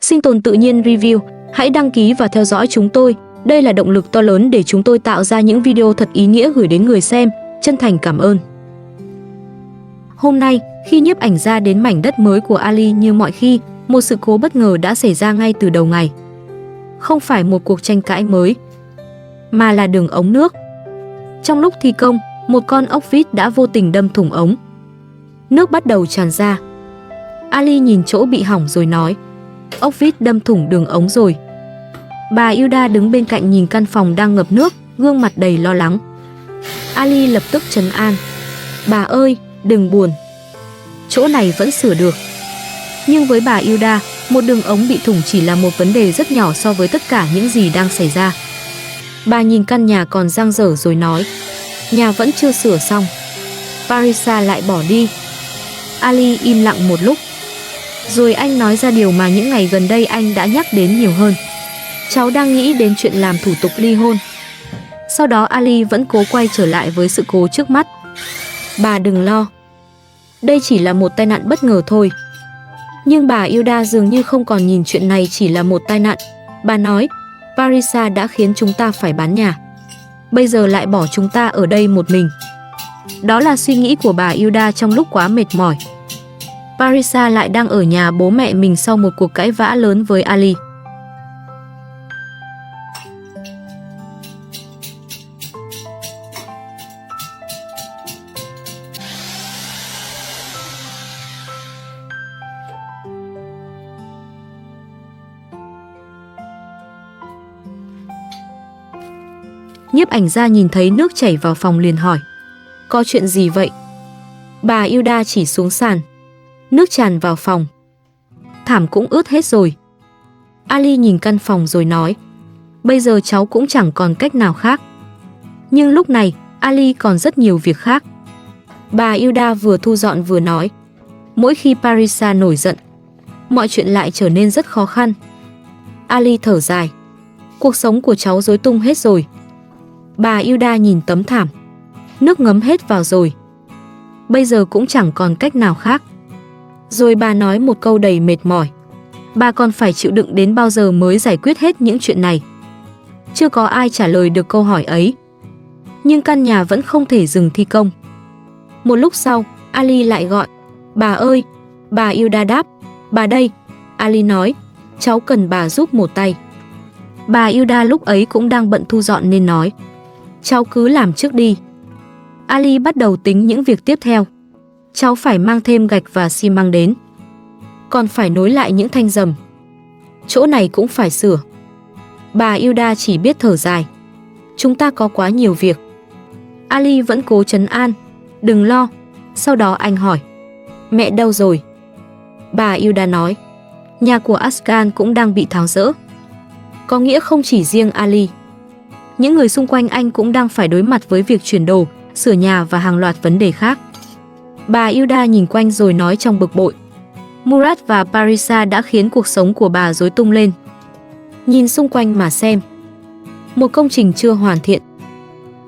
Sinh tồn tự nhiên review, hãy đăng ký và theo dõi chúng tôi. Đây là động lực to lớn để chúng tôi tạo ra những video thật ý nghĩa gửi đến người xem. Chân thành cảm ơn. Hôm nay, khi nhiếp ảnh gia đến mảnh đất mới của Ali như mọi khi, một sự cố bất ngờ đã xảy ra ngay từ đầu ngày. Không phải một cuộc tranh cãi mới, mà là đường ống nước. Trong lúc thi công, một con ốc vít đã vô tình đâm thủng ống. Nước bắt đầu tràn ra. Ali nhìn chỗ bị hỏng rồi nói, ốc vít đâm thủng đường ống rồi. Bà Hilda đứng bên cạnh nhìn căn phòng đang ngập nước, gương mặt đầy lo lắng. Ali lập tức trấn an, bà ơi, đừng buồn, chỗ này vẫn sửa được. Nhưng với bà Hilda, một đường ống bị thủng chỉ là một vấn đề rất nhỏ so với tất cả những gì đang xảy ra. Bà nhìn căn nhà còn dang dở rồi nói, nhà vẫn chưa sửa xong, Parisa lại bỏ đi. Ali im lặng một lúc, rồi anh nói ra điều mà những ngày gần đây anh đã nhắc đến nhiều hơn. Cháu đang nghĩ đến chuyện làm thủ tục ly hôn. Sau đó Ali vẫn cố quay trở lại với sự cố trước mắt. Bà đừng lo, đây chỉ là một tai nạn bất ngờ thôi. Nhưng bà Hilda dường như không còn nhìn chuyện này chỉ là một tai nạn. Bà nói, Parisa đã khiến chúng ta phải bán nhà, bây giờ lại bỏ chúng ta ở đây một mình. Đó là suy nghĩ của bà Hilda trong lúc quá mệt mỏi. Parisa lại đang ở nhà bố mẹ mình sau một cuộc cãi vã lớn với Ali. Nhiếp ảnh gia nhìn thấy nước chảy vào phòng liền hỏi, có chuyện gì vậy? Bà Hilda chỉ xuống sàn. Nước tràn vào phòng, thảm cũng ướt hết rồi. Ali nhìn căn phòng rồi nói, bây giờ cháu cũng chẳng còn cách nào khác. Nhưng lúc này, Ali còn rất nhiều việc khác. Bà Hilda vừa thu dọn vừa nói, mỗi khi Parisa nổi giận, mọi chuyện lại trở nên rất khó khăn. Ali thở dài, cuộc sống của cháu rối tung hết rồi. Bà Hilda nhìn tấm thảm, nước ngấm hết vào rồi, bây giờ cũng chẳng còn cách nào khác. Rồi bà nói một câu đầy mệt mỏi, bà còn phải chịu đựng đến bao giờ mới giải quyết hết những chuyện này? Chưa có ai trả lời được câu hỏi ấy. Nhưng căn nhà vẫn không thể dừng thi công. Một lúc sau, Ali lại gọi, bà ơi. Bà Hilda đáp, bà đây. Ali nói, cháu cần bà giúp một tay. Bà Hilda lúc ấy cũng đang bận thu dọn nên nói, cháu cứ làm trước đi. Ali bắt đầu tính những việc tiếp theo. Cháu phải mang thêm gạch và xi măng đến, còn phải nối lại những thanh rầm. Chỗ này cũng phải sửa. Bà Hilda chỉ biết thở dài, chúng ta có quá nhiều việc. Ali vẫn cố trấn an, đừng lo. Sau đó anh hỏi, mẹ đâu rồi? Bà Hilda nói, nhà của Askan cũng đang bị tháo dỡ. Có nghĩa không chỉ riêng Ali, những người xung quanh anh cũng đang phải đối mặt với việc chuyển đồ, sửa nhà và hàng loạt vấn đề khác. Bà Hilda nhìn quanh rồi nói trong bực bội, Murat và Parisa đã khiến cuộc sống của bà rối tung lên. Nhìn xung quanh mà xem, một công trình chưa hoàn thiện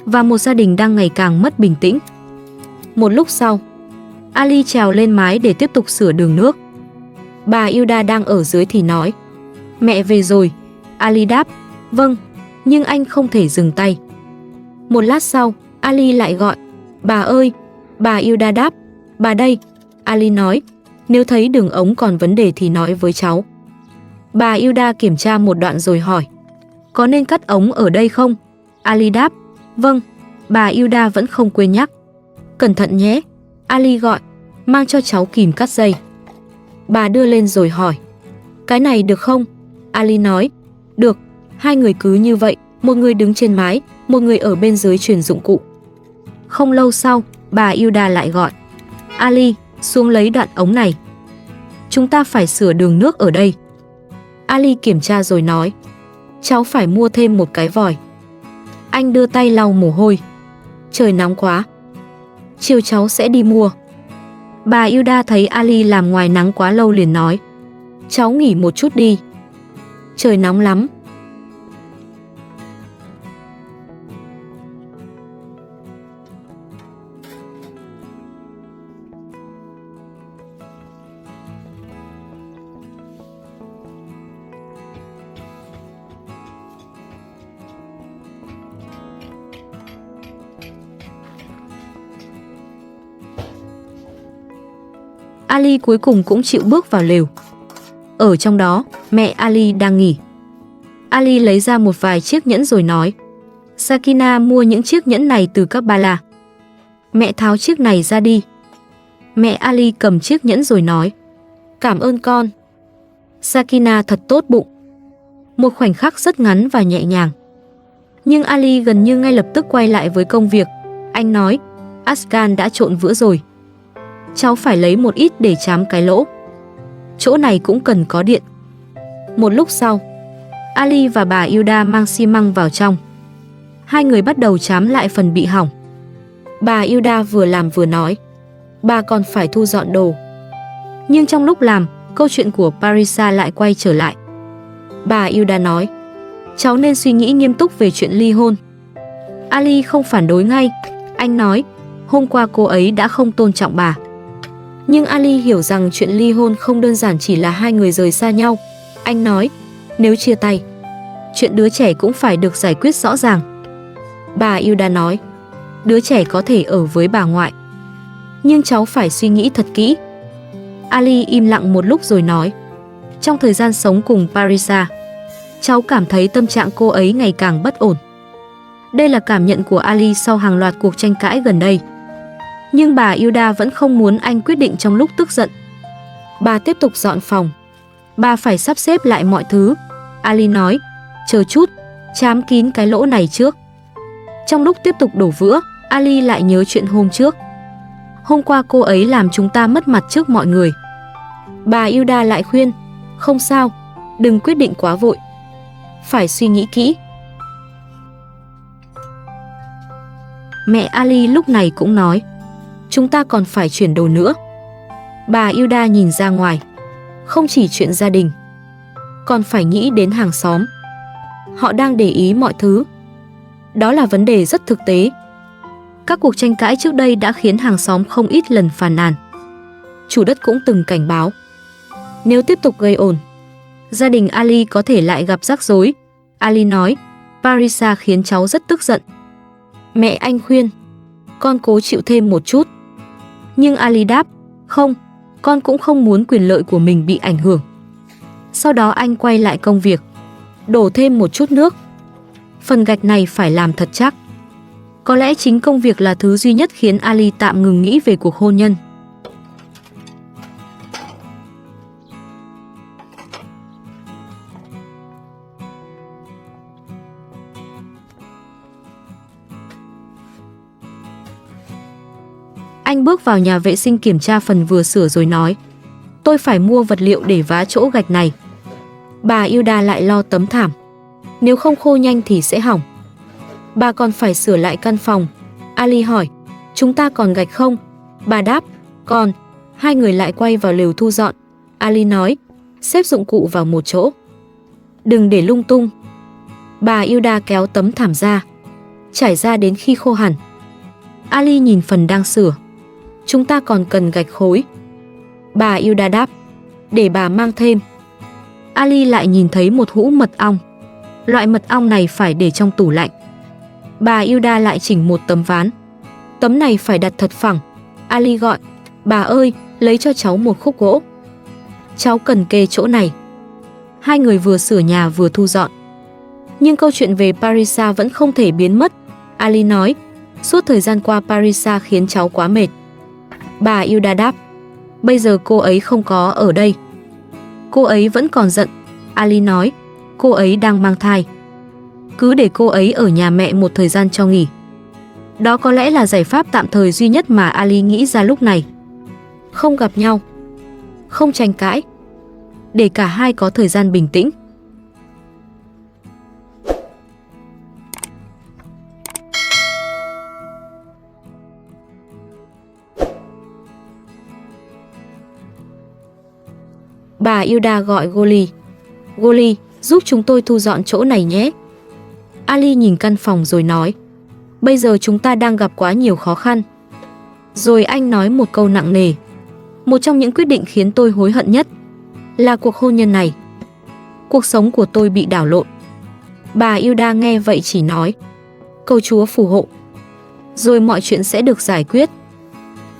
và một gia đình đang ngày càng mất bình tĩnh. Một lúc sau, Ali trèo lên mái để tiếp tục sửa đường nước. Bà Hilda đang ở dưới thì nói, mẹ về rồi. Ali đáp, vâng, nhưng anh không thể dừng tay. Một lát sau, Ali lại gọi, bà ơi. Bà Hilda đáp, bà đây. Ali nói, nếu thấy đường ống còn vấn đề thì nói với cháu. Bà Hilda kiểm tra một đoạn rồi hỏi, có nên cắt ống ở đây không? Ali đáp, vâng. Bà Hilda vẫn không quên nhắc, cẩn thận nhé. Ali gọi, mang cho cháu kìm cắt dây. Bà đưa lên rồi hỏi, cái này được không? Ali nói, được. Hai người cứ như vậy, một người đứng trên mái, một người ở bên dưới truyền dụng cụ. Không lâu sau, bà Hilda lại gọi, Ali, xuống lấy đoạn ống này. Chúng ta phải sửa đường nước ở đây. Ali kiểm tra rồi nói, cháu phải mua thêm một cái vòi. Anh đưa tay lau mồ hôi. Trời nóng quá, chiều cháu sẽ đi mua. Bà Hilda thấy Ali làm ngoài nắng quá lâu liền nói, cháu nghỉ một chút đi, trời nóng lắm. Ali cuối cùng cũng chịu bước vào lều. Ở trong đó, mẹ Ali đang nghỉ. Ali lấy ra một vài chiếc nhẫn rồi nói, Sakina mua những chiếc nhẫn này từ các Bala. Mẹ tháo chiếc này ra đi. Mẹ Ali cầm chiếc nhẫn rồi nói, cảm ơn con. Sakina thật tốt bụng. Một khoảnh khắc rất ngắn và nhẹ nhàng. Nhưng Ali gần như ngay lập tức quay lại với công việc. Anh nói, Askan đã trộn vữa rồi. Cháu phải lấy một ít để trám cái lỗ. Chỗ này cũng cần có điện. Một lúc sau, Ali và bà Hilda mang xi măng vào trong. Hai người bắt đầu trám lại phần bị hỏng. Bà Hilda vừa làm vừa nói, bà còn phải thu dọn đồ. Nhưng trong lúc làm, câu chuyện của Parisa lại quay trở lại. Bà Hilda nói, cháu nên suy nghĩ nghiêm túc về chuyện ly hôn. Ali không phản đối ngay. Anh nói, hôm qua cô ấy đã không tôn trọng bà. Nhưng Ali hiểu rằng chuyện ly hôn không đơn giản chỉ là hai người rời xa nhau. Anh nói, nếu chia tay, chuyện đứa trẻ cũng phải được giải quyết rõ ràng. Bà Hilda nói, đứa trẻ có thể ở với bà ngoại, nhưng cháu phải suy nghĩ thật kỹ. Ali im lặng một lúc rồi nói, trong thời gian sống cùng Parisa, cháu cảm thấy tâm trạng cô ấy ngày càng bất ổn. Đây là cảm nhận của Ali sau hàng loạt cuộc tranh cãi gần đây. Nhưng bà Hilda vẫn không muốn anh quyết định trong lúc tức giận. Bà tiếp tục dọn phòng. Bà phải sắp xếp lại mọi thứ. Ali nói, chờ chút, trám kín cái lỗ này trước. Trong lúc tiếp tục đổ vữa, Ali lại nhớ chuyện hôm trước. Hôm qua cô ấy làm chúng ta mất mặt trước mọi người. Bà Hilda lại khuyên, không sao, đừng quyết định quá vội. Phải suy nghĩ kỹ. Mẹ Ali lúc này cũng nói, chúng ta còn phải chuyển đồ nữa. Bà Hilda nhìn ra ngoài. Không chỉ chuyện gia đình, còn phải nghĩ đến hàng xóm. Họ đang để ý mọi thứ. Đó là vấn đề rất thực tế. Các cuộc tranh cãi trước đây đã khiến hàng xóm không ít lần phàn nàn. Chủ đất cũng từng cảnh báo, nếu tiếp tục gây ồn, gia đình Ali có thể lại gặp rắc rối. Ali nói, Parisa khiến cháu rất tức giận. Mẹ anh khuyên, con cố chịu thêm một chút. Nhưng Ali đáp, không, con cũng không muốn quyền lợi của mình bị ảnh hưởng. Sau đó anh quay lại công việc, đổ thêm một chút nước. Phần gạch này phải làm thật chắc. Có lẽ chính công việc là thứ duy nhất khiến Ali tạm ngừng nghĩ về cuộc hôn nhân. Anh bước vào nhà vệ sinh kiểm tra phần vừa sửa rồi nói, tôi phải mua vật liệu để vá chỗ gạch này. Bà Hilda lại lo tấm thảm. Nếu không khô nhanh thì sẽ hỏng. Bà còn phải sửa lại căn phòng. Ali hỏi, chúng ta còn gạch không? Bà đáp, còn. Hai người lại quay vào lều thu dọn. Ali nói, xếp dụng cụ vào một chỗ. Đừng để lung tung. Bà Hilda kéo tấm thảm ra, trải ra đến khi khô hẳn. Ali nhìn phần đang sửa. Chúng ta còn cần gạch khối. Bà Hilda đáp, để bà mang thêm. Ali lại nhìn thấy một hũ mật ong. Loại mật ong này phải để trong tủ lạnh. Bà Hilda lại chỉnh một tấm ván. Tấm này phải đặt thật phẳng. Ali gọi, bà ơi, lấy cho cháu một khúc gỗ. Cháu cần kê chỗ này. Hai người vừa sửa nhà vừa thu dọn. Nhưng câu chuyện về Parisa vẫn không thể biến mất. Ali nói, suốt thời gian qua Parisa khiến cháu quá mệt. Bà Hilda đáp, bây giờ cô ấy không có ở đây. Cô ấy vẫn còn giận. Ali nói, cô ấy đang mang thai. Cứ để cô ấy ở nhà mẹ một thời gian cho nghỉ. Đó có lẽ là giải pháp tạm thời duy nhất mà Ali nghĩ ra lúc này. Không gặp nhau, không tranh cãi, để cả hai có thời gian bình tĩnh. Bà Hilda gọi Goli. Goli, giúp chúng tôi thu dọn chỗ này nhé. Ali nhìn căn phòng rồi nói, bây giờ chúng ta đang gặp quá nhiều khó khăn. Rồi anh nói một câu nặng nề. Một trong những quyết định khiến tôi hối hận nhất là cuộc hôn nhân này. Cuộc sống của tôi bị đảo lộn. Bà Hilda nghe vậy chỉ nói, cầu Chúa phù hộ, rồi mọi chuyện sẽ được giải quyết.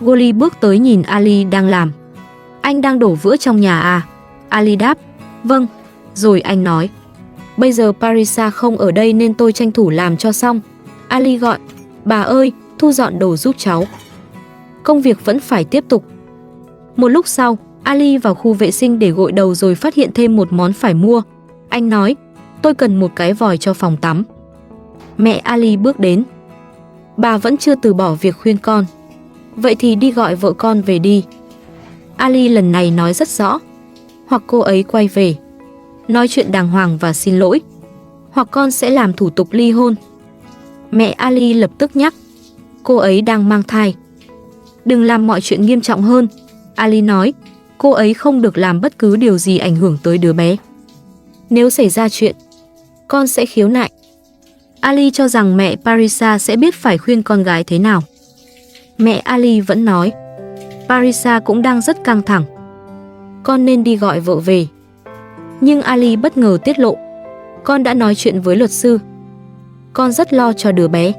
Goli bước tới nhìn Ali đang làm. Anh đang đổ vữa trong nhà à? Ali đáp. Vâng. Rồi anh nói. Bây giờ Parisa không ở đây nên tôi tranh thủ làm cho xong. Ali gọi. Bà ơi, thu dọn đồ giúp cháu. Công việc vẫn phải tiếp tục. Một lúc sau, Ali vào khu vệ sinh để gội đầu rồi phát hiện thêm một món phải mua. Anh nói, tôi cần một cái vòi cho phòng tắm. Mẹ Ali bước đến. Bà vẫn chưa từ bỏ việc khuyên con. Vậy thì đi gọi vợ con về đi. Ali lần này nói rất rõ. Hoặc cô ấy quay về, nói chuyện đàng hoàng và xin lỗi, hoặc con sẽ làm thủ tục ly hôn. Mẹ Ali lập tức nhắc. Cô ấy đang mang thai. Đừng làm mọi chuyện nghiêm trọng hơn. Ali nói, cô ấy không được làm bất cứ điều gì ảnh hưởng tới đứa bé. Nếu xảy ra chuyện, con sẽ khiếu nại. Ali cho rằng mẹ Parisa sẽ biết phải khuyên con gái thế nào. Mẹ Ali vẫn nói, Parisa cũng đang rất căng thẳng. Con nên đi gọi vợ về. Nhưng Ali bất ngờ tiết lộ, con đã nói chuyện với luật sư. Con rất lo cho đứa bé.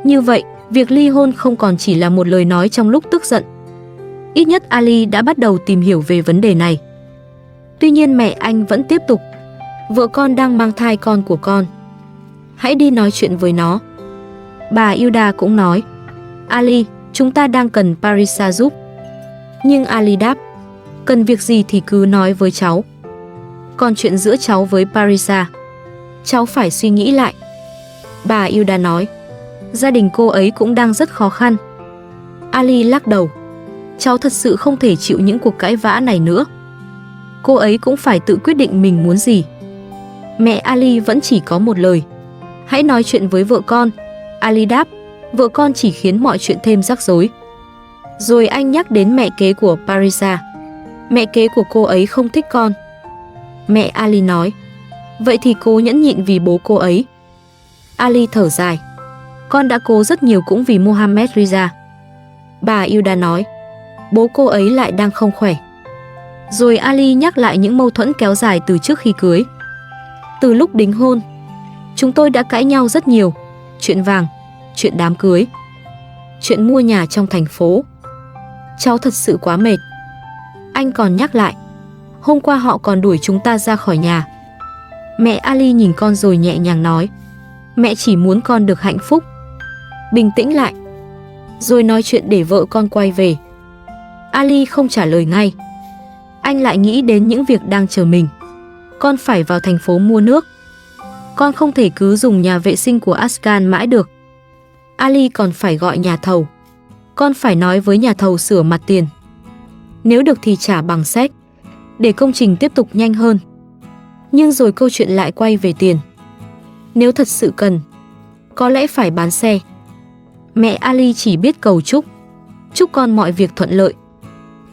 Như vậy, việc ly hôn không còn chỉ là một lời nói trong lúc tức giận. Ít nhất Ali đã bắt đầu tìm hiểu về vấn đề này. Tuy nhiên mẹ anh vẫn tiếp tục. Vợ con đang mang thai con của con. Hãy đi nói chuyện với nó. Bà Hilda cũng nói, Ali, chúng ta đang cần Parisa giúp. Nhưng Ali đáp, cần việc gì thì cứ nói với cháu. Còn chuyện giữa cháu với Parisa, cháu phải suy nghĩ lại. Bà Hilda nói, gia đình cô ấy cũng đang rất khó khăn. Ali lắc đầu, cháu thật sự không thể chịu những cuộc cãi vã này nữa. Cô ấy cũng phải tự quyết định mình muốn gì. Mẹ Ali vẫn chỉ có một lời, hãy nói chuyện với vợ con. Ali đáp, vợ con chỉ khiến mọi chuyện thêm rắc rối. Rồi anh nhắc đến mẹ kế của Parisa. Mẹ kế của cô ấy không thích con. Mẹ Ali nói, vậy thì cố nhẫn nhịn vì bố cô ấy. Ali thở dài, con đã cố rất nhiều cũng vì Mohammed Riza. Bà Hilda nói, bố cô ấy lại đang không khỏe. Rồi Ali nhắc lại những mâu thuẫn kéo dài từ trước khi cưới. Từ lúc đính hôn, chúng tôi đã cãi nhau rất nhiều. Chuyện vàng, chuyện đám cưới, chuyện mua nhà trong thành phố. Cháu thật sự quá mệt. Anh còn nhắc lại, hôm qua họ còn đuổi chúng ta ra khỏi nhà. Mẹ Ali nhìn con rồi nhẹ nhàng nói, mẹ chỉ muốn con được hạnh phúc. Bình tĩnh lại. Rồi nói chuyện để vợ con quay về. Ali không trả lời ngay. Anh lại nghĩ đến những việc đang chờ mình. Con phải vào thành phố mua nước. Con không thể cứ dùng nhà vệ sinh của Askan mãi được. Ali còn phải gọi nhà thầu. Con phải nói với nhà thầu sửa mặt tiền. Nếu được thì trả bằng séc, để công trình tiếp tục nhanh hơn. Nhưng rồi câu chuyện lại quay về tiền. Nếu thật sự cần, có lẽ phải bán xe. Mẹ Ali chỉ biết cầu chúc con mọi việc thuận lợi.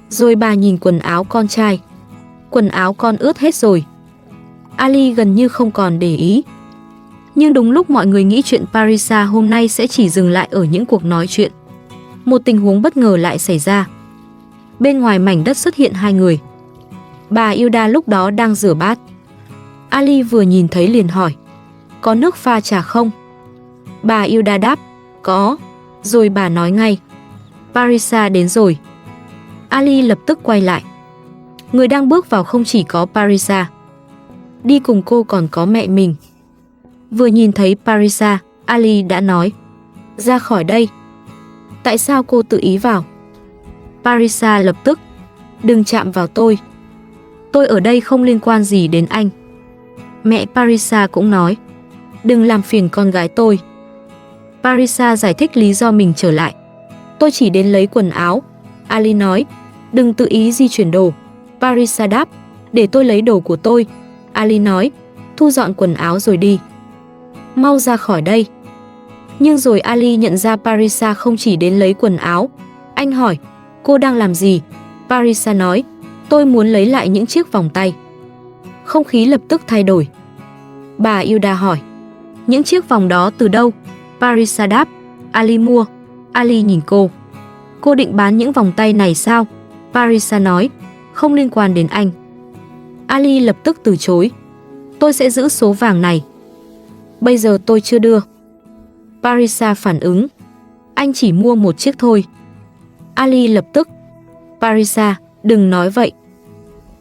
Rồi bà nhìn quần áo con trai. Quần áo con ướt hết rồi. Ali gần như không còn để ý. Nhưng đúng lúc mọi người nghĩ chuyện Parisa hôm nay sẽ chỉ dừng lại ở những cuộc nói chuyện, một tình huống bất ngờ lại xảy ra. Bên ngoài mảnh đất xuất hiện hai người. Bà Hilda lúc đó đang rửa bát. Ali vừa nhìn thấy liền hỏi, có nước pha trà không? Bà Hilda đáp, có. Rồi bà nói ngay, Parisa đến rồi. Ali lập tức quay lại. Người đang bước vào không chỉ có Parisa. Đi cùng cô còn có mẹ mình. Vừa nhìn thấy Parisa, Ali đã nói, ra khỏi đây. Tại sao cô tự ý vào? Parisa lập tức, đừng chạm vào tôi. Tôi ở đây không liên quan gì đến anh. Mẹ Parisa cũng nói, đừng làm phiền con gái tôi. Parisa giải thích lý do mình trở lại. Tôi chỉ đến lấy quần áo. Ali nói, đừng tự ý di chuyển đồ. Parisa đáp, để tôi lấy đồ của tôi. Ali nói, thu dọn quần áo rồi đi. Mau ra khỏi đây. Nhưng rồi Ali nhận ra Parisa không chỉ đến lấy quần áo. Anh hỏi, cô đang làm gì? Parisa nói, tôi muốn lấy lại những chiếc vòng tay. Không khí lập tức thay đổi. Bà Hilda hỏi, những chiếc vòng đó từ đâu? Parisa đáp, Ali mua. Ali nhìn cô. Cô định bán những vòng tay này sao? Parisa nói, không liên quan đến anh. Ali lập tức từ chối. Tôi sẽ giữ số vàng này. Bây giờ tôi chưa đưa. Parisa phản ứng, anh chỉ mua một chiếc thôi. Ali lập tức, Parisa, Đừng nói vậy.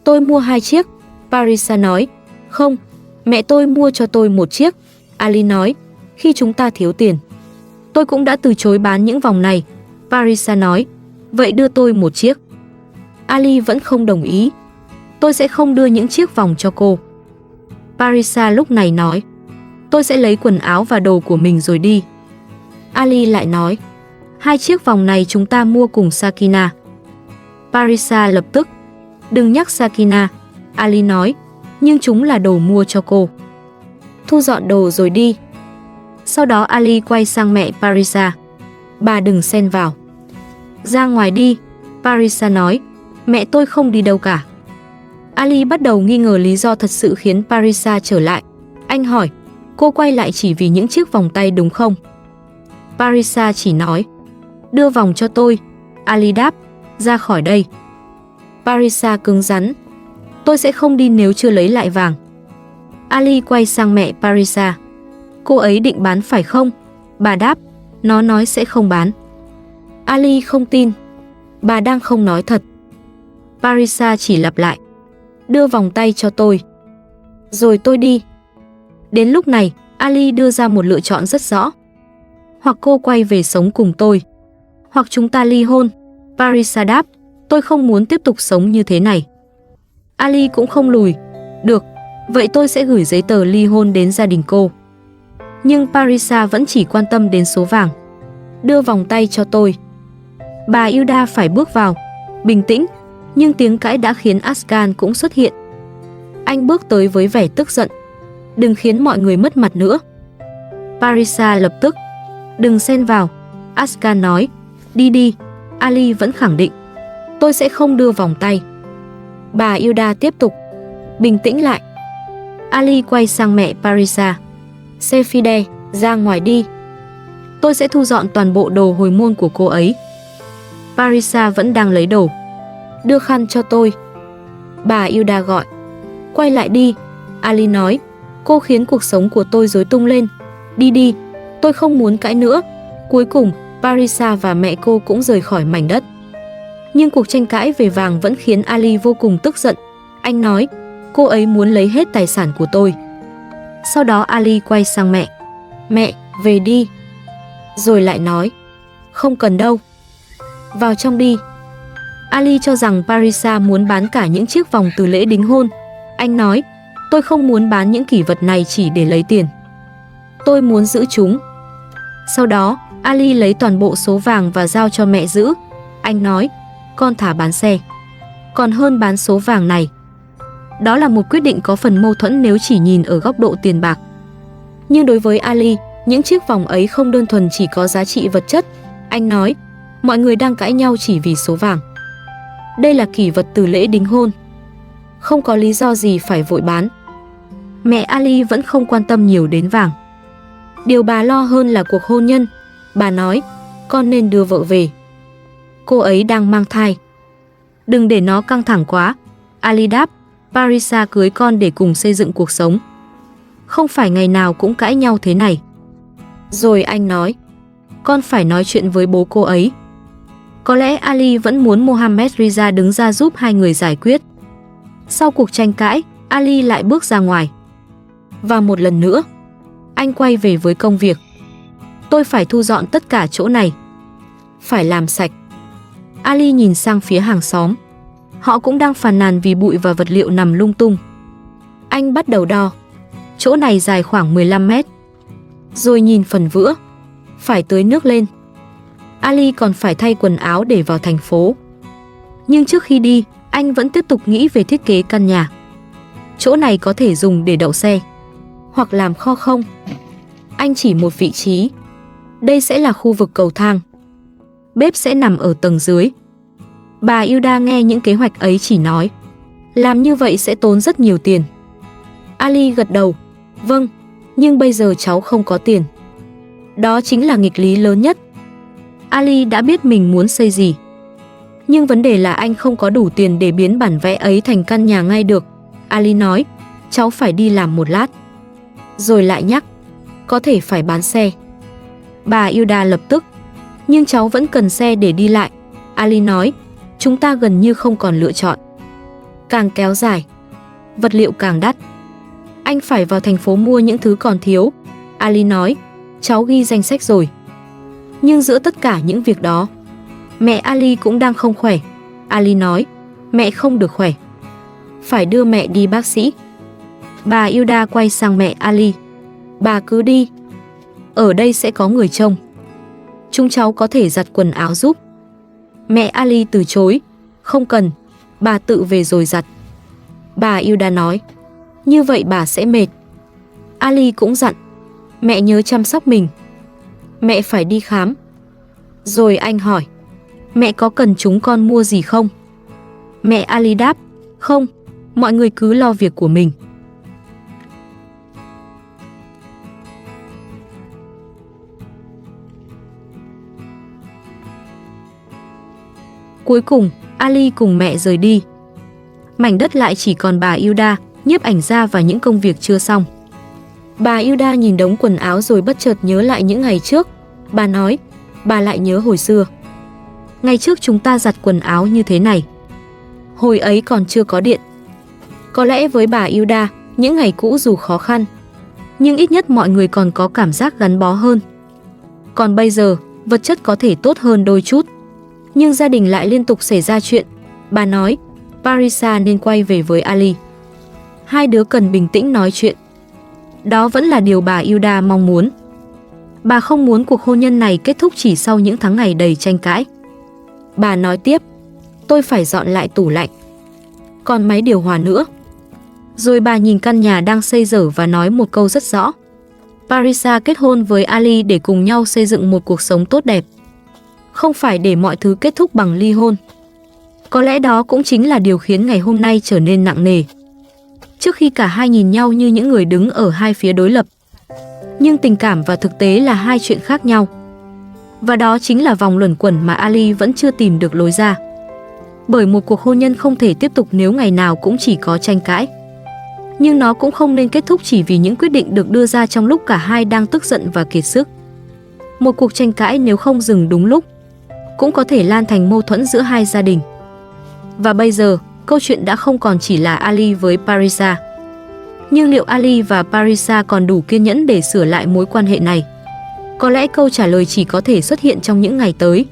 Tôi mua 2 chiếc, Parisa nói. Không, mẹ tôi mua cho tôi 1 chiếc, Ali nói, khi chúng ta thiếu tiền. Tôi cũng đã từ chối bán những vòng này, Parisa nói. Vậy đưa tôi 1 chiếc. Ali vẫn không đồng ý. Tôi sẽ không đưa những chiếc vòng cho cô. Parisa lúc này nói. Tôi sẽ lấy quần áo và đồ của mình rồi đi. Ali lại nói. 2 chiếc vòng này chúng ta mua cùng Sakina. Parisa lập tức. Đừng nhắc Sakina, Ali nói. Nhưng chúng là đồ mua cho cô. Thu dọn đồ rồi đi. Sau đó Ali quay sang mẹ Parisa. Bà đừng xen vào. Ra ngoài đi, Parisa nói. Mẹ tôi không đi đâu cả. Ali bắt đầu nghi ngờ lý do thật sự khiến Parisa trở lại. Anh hỏi, cô quay lại chỉ vì những chiếc vòng tay đúng không? Parisa chỉ nói, đưa vòng cho tôi. Ali đáp, ra khỏi đây. Parisa cứng rắn, tôi sẽ không đi nếu chưa lấy lại vàng. Ali quay sang mẹ Parisa. Cô ấy định bán phải không? Bà đáp, nó nói sẽ không bán. Ali không tin. Bà đang không nói thật. Parisa chỉ lặp lại, đưa vòng tay cho tôi. Rồi tôi đi. Đến lúc này, Ali đưa ra một lựa chọn rất rõ. Hoặc cô quay về sống cùng tôi, hoặc chúng ta ly hôn. Parisa đáp, tôi không muốn tiếp tục sống như thế này. Ali cũng không lùi. Được, vậy tôi sẽ gửi giấy tờ ly hôn đến gia đình cô. Nhưng Parisa vẫn chỉ quan tâm đến số vàng. Đưa vòng tay cho tôi. Bà Hilda phải bước vào, bình tĩnh, nhưng tiếng cãi đã khiến Askan cũng xuất hiện. Anh bước tới với vẻ tức giận. Đừng khiến mọi người mất mặt nữa. Parisa lập tức. Đừng xen vào, Askan nói. Đi đi. Ali vẫn khẳng định. Tôi sẽ không đưa vòng tay. Bà Hilda tiếp tục. Bình tĩnh lại. Ali quay sang mẹ Parisa. Sefide, ra ngoài đi. Tôi sẽ thu dọn toàn bộ đồ hồi môn của cô ấy. Parisa vẫn đang lấy đồ. Đưa khăn cho tôi. Bà Hilda gọi. Quay lại đi, Ali nói. Cô khiến cuộc sống của tôi rối tung lên. Đi đi, tôi không muốn cãi nữa. Cuối cùng, Parisa và mẹ cô cũng rời khỏi mảnh đất. Nhưng cuộc tranh cãi về vàng vẫn khiến Ali vô cùng tức giận. Anh nói, cô ấy muốn lấy hết tài sản của tôi. Sau đó Ali quay sang mẹ. Mẹ, về đi. Rồi lại nói, không cần đâu. Vào trong đi. Ali cho rằng Parisa muốn bán cả những chiếc vòng từ lễ đính hôn. Anh nói, tôi không muốn bán những kỷ vật này chỉ để lấy tiền. Tôi muốn giữ chúng. Sau đó, Ali lấy toàn bộ số vàng và giao cho mẹ giữ. Anh nói, con thả bán xe, còn hơn bán số vàng này. Đó là một quyết định có phần mâu thuẫn nếu chỉ nhìn ở góc độ tiền bạc. Nhưng đối với Ali, những chiếc vòng ấy không đơn thuần chỉ có giá trị vật chất. Anh nói, mọi người đang cãi nhau chỉ vì số vàng. Đây là kỷ vật từ lễ đính hôn. Không có lý do gì phải vội bán. Mẹ Ali vẫn không quan tâm nhiều đến vàng. Điều bà lo hơn là cuộc hôn nhân. Bà nói, con nên đưa vợ về. Cô ấy đang mang thai. Đừng để nó căng thẳng quá. Ali đáp, Parisa cưới con để cùng xây dựng cuộc sống. Không phải ngày nào cũng cãi nhau thế này. Rồi anh nói, con phải nói chuyện với bố cô ấy. Có lẽ Ali vẫn muốn Mohammed Riza đứng ra giúp hai người giải quyết. Sau cuộc tranh cãi, Ali lại bước ra ngoài. Và một lần nữa, anh quay về với công việc. Tôi phải thu dọn tất cả chỗ này. Phải làm sạch. Ali nhìn sang phía hàng xóm. Họ cũng đang phàn nàn vì bụi và vật liệu nằm lung tung. Anh bắt đầu đo. Chỗ này dài khoảng 15 mét. Rồi nhìn phần vữa. Phải tưới nước lên. Ali còn phải thay quần áo để vào thành phố. Nhưng trước khi đi, anh vẫn tiếp tục nghĩ về thiết kế căn nhà. Chỗ này có thể dùng để đậu xe, hoặc làm kho không? Anh chỉ một vị trí. Đây sẽ là khu vực cầu thang. Bếp sẽ nằm ở tầng dưới. Bà Hilda nghe những kế hoạch ấy chỉ nói, làm như vậy sẽ tốn rất nhiều tiền. Ali gật đầu, vâng, nhưng bây giờ cháu không có tiền. Đó chính là nghịch lý lớn nhất. Ali đã biết mình muốn xây gì. Nhưng vấn đề là anh không có đủ tiền để biến bản vẽ ấy thành căn nhà ngay được. Ali nói, cháu phải đi làm một lát. Rồi lại nhắc, có thể phải bán xe. Bà Hilda lập tức, nhưng cháu vẫn cần xe để đi lại. Ali nói, Chúng ta gần như không còn lựa chọn. Càng kéo dài, vật liệu càng đắt. Anh phải vào thành phố mua những thứ còn thiếu. Ali nói, cháu ghi danh sách rồi. Nhưng giữa tất cả những việc đó, mẹ Ali cũng đang không khỏe. Ali nói, mẹ không được khỏe. Phải đưa mẹ đi bác sĩ. Bà Hilda quay sang mẹ Ali. Bà cứ đi. Ở đây sẽ có người trông. Chúng cháu có thể giặt quần áo giúp. Mẹ Ali từ chối. Không cần, bà tự về rồi giặt. Bà Hilda nói, như vậy bà sẽ mệt. Ali cũng dặn, mẹ nhớ chăm sóc mình. Mẹ phải đi khám. Rồi anh hỏi, mẹ có cần chúng con mua gì không? Mẹ Ali đáp, không, mọi người cứ lo việc của mình. Cuối cùng, Ali cùng mẹ rời đi. Mảnh đất lại chỉ còn bà Hilda, nhiếp ảnh gia và những công việc chưa xong. Bà Hilda nhìn đống quần áo rồi bất chợt nhớ lại những ngày trước. Bà nói, bà lại nhớ hồi xưa. Ngày trước chúng ta giặt quần áo như thế này. Hồi ấy còn chưa có điện. Có lẽ với bà Hilda, những ngày cũ dù khó khăn, nhưng ít nhất mọi người còn có cảm giác gắn bó hơn. Còn bây giờ, vật chất có thể tốt hơn đôi chút, nhưng gia đình lại liên tục xảy ra chuyện. Bà nói, Parisa nên quay về với Ali. Hai đứa cần bình tĩnh nói chuyện. Đó vẫn là điều bà Hilda mong muốn. Bà không muốn cuộc hôn nhân này kết thúc chỉ sau những tháng ngày đầy tranh cãi. Bà nói tiếp, tôi phải dọn lại tủ lạnh, còn máy điều hòa nữa. Rồi bà nhìn căn nhà đang xây dở và nói một câu rất rõ. Parisa kết hôn với Ali để cùng nhau xây dựng một cuộc sống tốt đẹp, không phải để mọi thứ kết thúc bằng ly hôn. Có lẽ đó cũng chính là điều khiến ngày hôm nay trở nên nặng nề. Trước khi cả hai nhìn nhau như những người đứng ở hai phía đối lập, nhưng tình cảm và thực tế là hai chuyện khác nhau. Và đó chính là vòng luẩn quẩn mà Ali vẫn chưa tìm được lối ra. Bởi một cuộc hôn nhân không thể tiếp tục nếu ngày nào cũng chỉ có tranh cãi. Nhưng nó cũng không nên kết thúc chỉ vì những quyết định được đưa ra trong lúc cả hai đang tức giận và kiệt sức. Một cuộc tranh cãi nếu không dừng đúng lúc, cũng có thể lan thành mâu thuẫn giữa hai gia đình. Và bây giờ, câu chuyện đã không còn chỉ là Ali với Parisa. Nhưng liệu Ali và Parisa còn đủ kiên nhẫn để sửa lại mối quan hệ này? Có lẽ câu trả lời chỉ có thể xuất hiện trong những ngày tới.